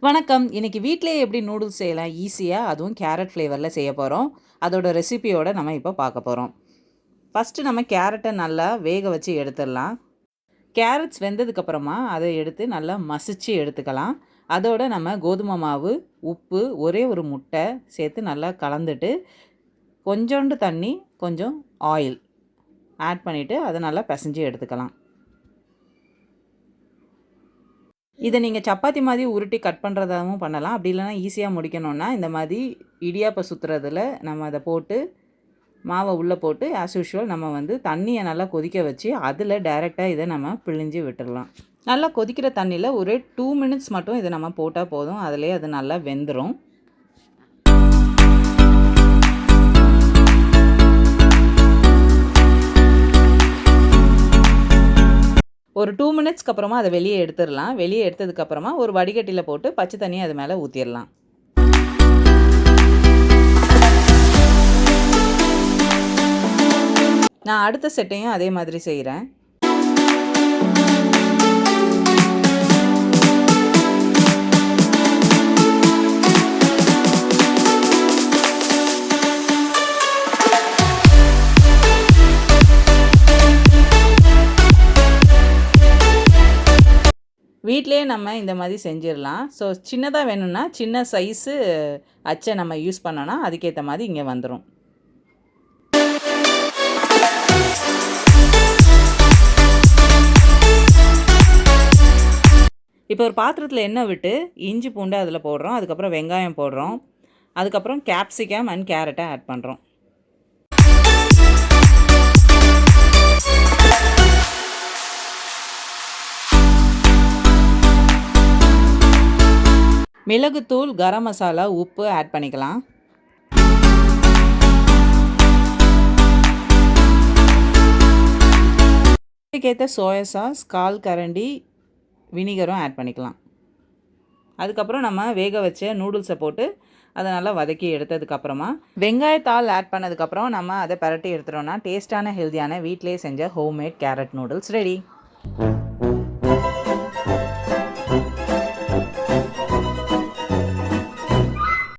வணக்கம். இன்னைக்கு வீட்லயே எப்படி நூடுல்ஸ் செய்யலாம் ஈஸியா, அதுவும் கேரட் ஃப்ளேவர்ல செய்ய போறோம். அதோட ரெசிபியோட நம்ம இப்போ பார்க்க போறோம். ஃபர்ஸ்ட்டு நம்ம கேரட்ட நல்லா வேக வச்சு எடுத்துடலாம். கேரட்ஸ் வெந்ததுக்கப்புறமா அதை எடுத்து நல்லா மசிச்சு எடுத்துக்கலாம். அதோட நம்ம கோதுமை மாவு, உப்பு, ஒரே ஒரு முட்டை சேர்த்து நல்லா கலந்துட்டு, கொஞ்சோண்டு தண்ணி, கொஞ்சம் ஆயில் ஆட் பண்ணிவிட்டு அதை நல்லா பிசைஞ்சு எடுத்துக்கலாம். இதை நீங்கள் சப்பாத்தி மாதிரி உருட்டி கட் பண்ணுறதாகவும் பண்ணலாம். அப்படி இல்லைனா ஈஸியாக முடிக்கணுன்னா இந்த மாதிரி இடியாப்பம் சுற்றுறதுல நம்ம அதை போட்டு மாவை உள்ளே போட்டு ஆஸ் யூஷுவல் நம்ம தண்ணியை நல்லா கொதிக்க வச்சு அதில் டைரெக்டாக இதை நம்ம பிழிஞ்சு விட்டுடலாம். நல்லா கொதிக்கிற தண்ணியில் ஒரு 2 மினிட்ஸ் மட்டும் இதை நம்ம போட்டால் போதும். அதிலே அது நல்லா வெந்துடும். ஒரு 2 மினிட்ஸ்க்கு அப்புறமா அதை வெளியே எடுத்துடலாம். வெளியே எடுத்ததுக்கப்புறமா ஒரு வடிகட்டியில் போட்டு பச்சை தண்ணியை அது மேலே ஊற்றிடலாம். நான் அடுத்த செட்டையும் அதே மாதிரி செய்கிறேன். வீட்டிலேயே நம்ம இந்த மாதிரி செஞ்சிடலாம். ஸோ சின்னதாக வேணும்னா சின்ன சைஸு அச்சை நம்ம யூஸ் பண்ணோன்னா அதுக்கேற்ற மாதிரி இங்கே வந்துடும். இப்போ ஒரு பாத்திரத்தில் எண்ணெய் விட்டு இஞ்சி பூண்டு அதில் போடுறோம். அதுக்கப்புறம் வெங்காயம் போடுறோம். அதுக்கப்புறம் கேப்சிகம் அண்ட் கேரட்டை ஆட் பண்ணுறோம். மிளகுத்தூள், கரம் மசாலா, உப்பு ஆட் பண்ணிக்கலாம். அதுக்கேற்ற சோயா சாஸ், 1/4 கரண்டி வினிகரும் ஆட் பண்ணிக்கலாம். அதுக்கப்புறம் நம்ம வேக வச்ச நூடுல்ஸை போட்டு அதை நல்லா வதக்கி எடுத்ததுக்கப்புறமா வெங்காயத்தாள் ஆட் பண்ணதுக்கப்புறம் நம்ம அதை பரட்டி எடுத்துட்டோம்னா டேஸ்டான ஹெல்த்தியான வீட்டிலே செஞ்ச ஹோம்மேட் கேரட் நூடுல்ஸ் ரெடி.